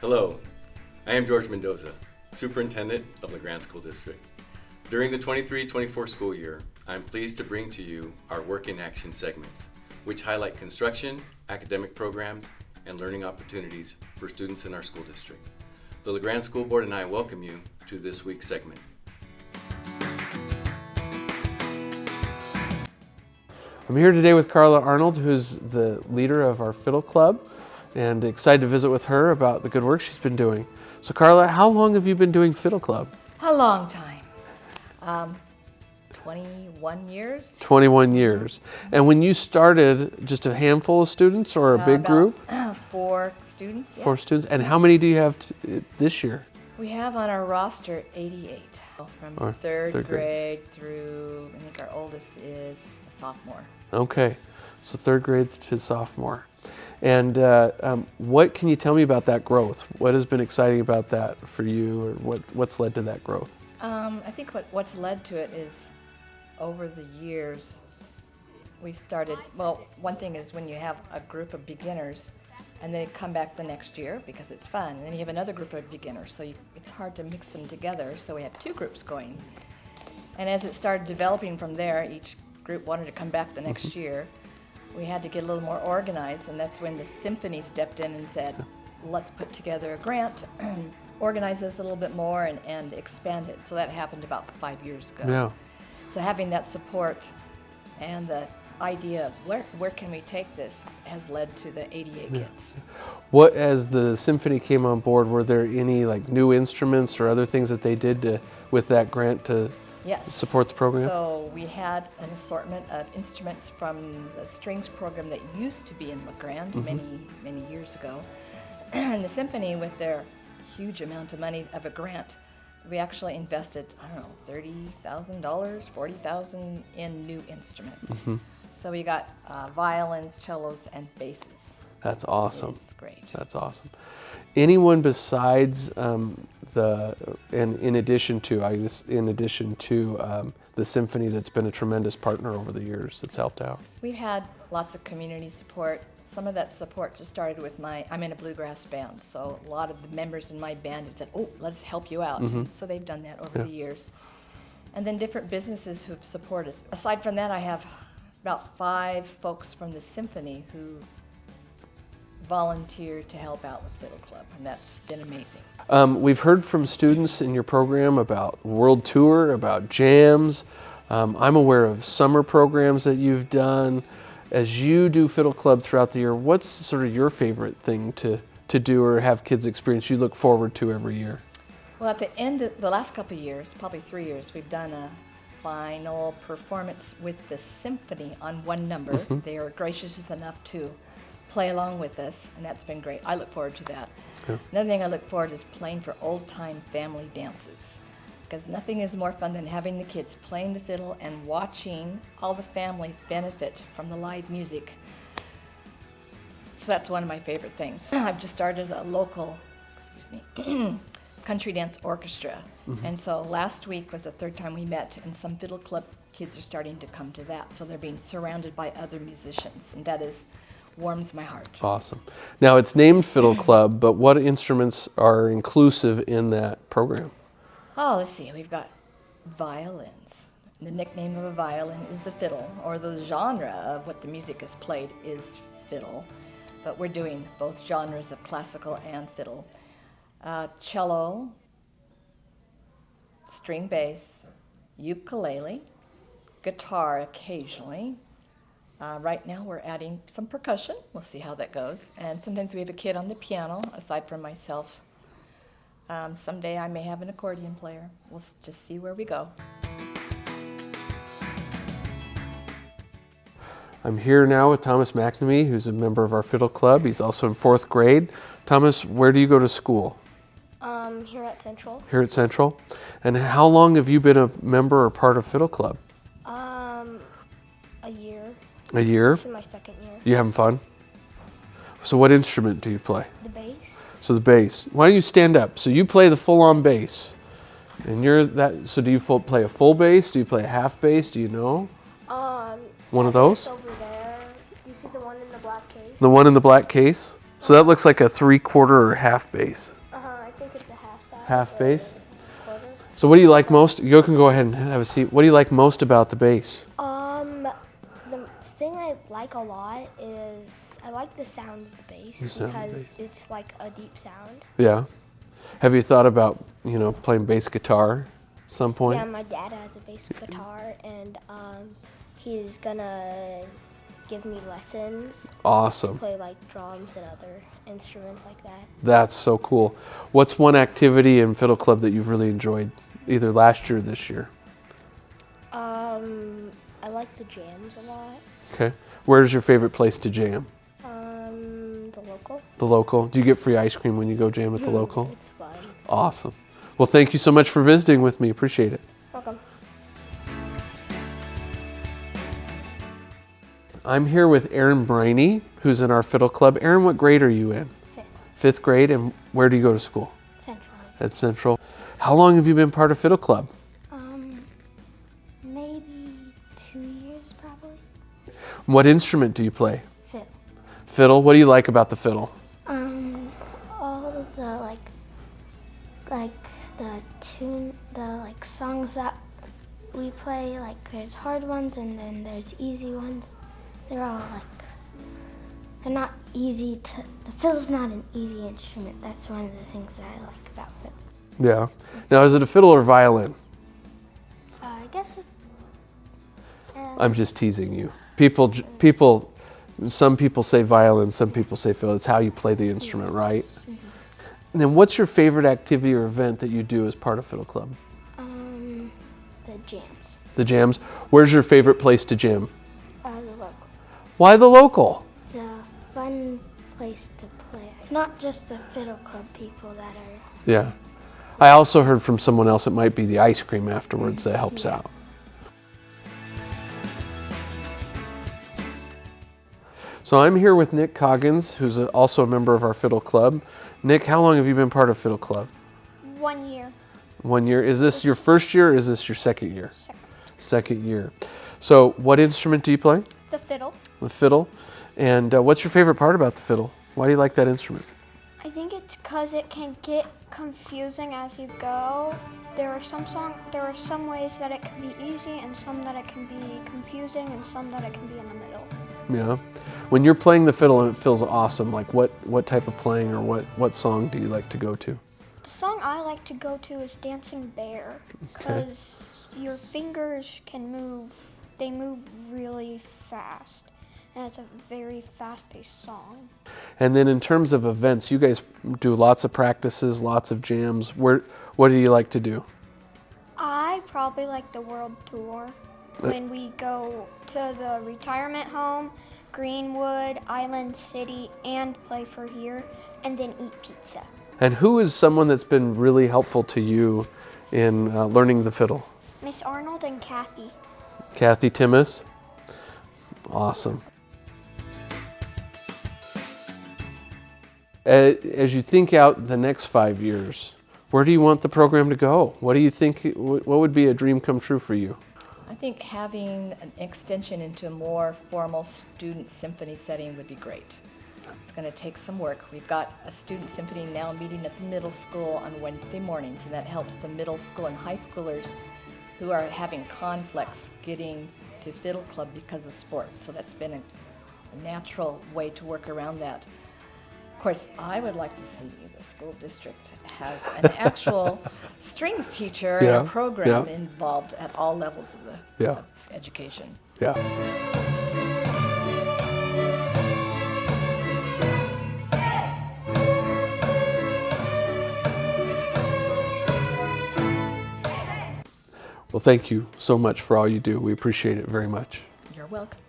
Hello, I am George Mendoza, Superintendent of the Grande School District. During the 23-24 school year, I am pleased to bring to you our Work in Action segments, which highlight construction, academic programs, and learning opportunities for students in our school district. The LeGrand School Board and I welcome you to this week's segment. I'm here today with Carla Arnold, who's the leader of our Fiddle Club, and excited to visit with her about the good work she's been doing. So Carla, how long have you been doing Fiddle Club? A long time. 21 years. 21 years. And when you started, just a handful of students or a big group? 4 students. Yeah. 4 students. And how many do you have this year? We have on our roster 88 from third grade through, I think our oldest is a sophomore. Okay, so 3rd grade to sophomore. And what can you tell me about that growth? What has been exciting about that for you, or what's led to that growth? I think what's led to it is over the years we started, well, one thing is when you have a group of beginners and they come back the next year because it's fun, and then you have another group of beginners, so it's hard to mix them together, so we have 2 groups going. And as it started developing from there, each group wanted to come back the next year. We had to get a little more organized, and that's when the symphony stepped in and said, let's put together a grant, organize this a little bit more, and expand it. So that happened about 5 years ago. Yeah. So having that support and the idea of where can we take this has led to the 88 kids. What, as the symphony came on board, were there any like new instruments or other things that they did with that grant to support the program? So we had an assortment of instruments from the strings program that used to be in LeGrand many years ago. And the symphony, with their huge amount of money of a grant, we actually invested, I don't know, $30,000, $40,000 in new instruments. So we got violins, cellos, and basses. That's awesome. It's great. That's awesome. Anyone besides in addition to the symphony that's been a tremendous partner over the years that's helped out? We've had lots of community support. Some of that support just started with I'm in a bluegrass band, so a lot of the members in my band have said, oh, let's help you out. So they've done that over the years. And then different businesses who've supported us. Aside from that, I have about 5 folks from the symphony who volunteer to help out with Fiddle Club, and that's been amazing. We've heard from students in your program about World Tour, about jams. I'm aware of summer programs that you've done. As you do Fiddle Club throughout the year, what's sort of your favorite thing to do or have kids experience you look forward to every year? Well, at the end of the last couple of years, probably 3 years, we've done a final performance with the symphony on one number. They are gracious enough to play along with us, and that's been great. I look forward to that. Another thing I look forward to is playing for old-time family dances, because nothing is more fun than having the kids playing the fiddle and watching all the families benefit from the live music. So that's one of my favorite things. I've just started a local, country dance orchestra, and so last week was the 3rd time we met, and some Fiddle Club kids are starting to come to that, so they're being surrounded by other musicians, and that warms my heart. Awesome. Now it's named Fiddle Club, but what instruments are inclusive in that program? Oh, let's see, we've got violins. The nickname of a violin is the fiddle, or the genre of what the music is played is fiddle, but we're doing both genres of classical and fiddle. Cello, string bass, ukulele, guitar occasionally. Right now we're adding some percussion. We'll see how that goes. And sometimes we have a kid on the piano, aside from myself. Someday I may have an accordion player. We'll just see where we go. I'm here now with Thomas McNamee, who's a member of our Fiddle Club. He's also in 4th grade. Thomas, where do you go to school? Here at Central. Here at Central. And how long have you been a member or part of Fiddle Club? A year. A year? This is my 2nd year. You having fun? So what instrument do you play? The bass. So the bass. Why don't you stand up? So you play the full-on bass. And you're that. So do you play a full bass? Do you play a half bass? Do you know? Um, One of those? Over there. You see the one in the black case? The one in the black case? So that looks like a 3/4 or half bass. I think it's a half size. Half or bass? quarter. So what do you like most? You can go ahead and have a seat. What do you like most about the bass? The thing I like a lot is I like the sound of the bass The sound of the because bass. it's like a deep sound. Yeah. Have you thought about, playing bass guitar at some point? Yeah, my dad has a bass guitar, and he's gonna give me lessons, Awesome. play like drums and other instruments like that. That's so cool. What's one activity in Fiddle Club that you've really enjoyed, either last year or this year? I like the jams a lot. Okay. Where's your favorite place to jam? The local. The local. Do you get free ice cream when you go jam at the local? It's fun. Awesome. Well, thank you so much for visiting with me. Appreciate it. Welcome. I'm here with Erin Briney, who's in our Fiddle Club. Erin, what grade are you in? Fifth grade, and where do you go to school? Central. At Central. How long have you been part of Fiddle Club? Maybe 2 years probably. What instrument do you play? Fiddle. Fiddle. What do you like about the fiddle? All of the like the songs that we play, like there's hard ones and then there's easy ones. They're all they're not easy to, the fiddle's not an easy instrument. That's one of the things that I like about fiddle. Yeah. Now, is it a fiddle or violin? I guess I'm just teasing you. Some people say violin, some people say fiddle. It's how you play the instrument, right? Mm-hmm. And then what's your favorite activity or event that you do as part of Fiddle Club? the jams. The jams. Where's your favorite place to jam? The local. Why the local? It's a fun place to play. It's not just the Fiddle Club people that are. Yeah. I also heard from someone else it might be the ice cream afterwards that helps out. So I'm here with Nick Coggins, who's also a member of our Fiddle Club. Nick, how long have you been part of Fiddle Club? 1 year. 1 year. Is this your first year or is this your second year? Second. Second year. So what instrument do you play? The fiddle. The fiddle. And what's your favorite part about the fiddle? Why do you like that instrument? I think it's because it can get confusing as you go. There are some ways that it can be easy and some that it can be confusing and some that it can be in the middle. Yeah. When you're playing the fiddle and it feels awesome, like what type of playing or what song do you like to go to? The song I like to go to is Dancing Bear because your fingers can move. They move really fast. And it's a very fast-paced song. And then in terms of events, you guys do lots of practices, lots of jams. What do you like to do? I probably like the world tour. When we go to the retirement home, Greenwood, Island City, and play for here, and then eat pizza. And who is someone that's been really helpful to you in learning the fiddle? Miss Arnold and Kathy. Kathy Timmis? Awesome. As you think out the next 5 years, where do you want the program to go? What do you think, what would be a dream come true for you? I think having an extension into a more formal student symphony setting would be great. It's going to take some work. We've got a student symphony now meeting at the middle school on Wednesday mornings, and that helps the middle school and high schoolers who are having conflicts getting to Fiddle Club because of sports. So that's been a natural way to work around that. Of course, I would like to see the school district has an actual strings teacher and a program involved at all levels of the of education. Yeah. Well, thank you so much for all you do. We appreciate it very much. You're welcome.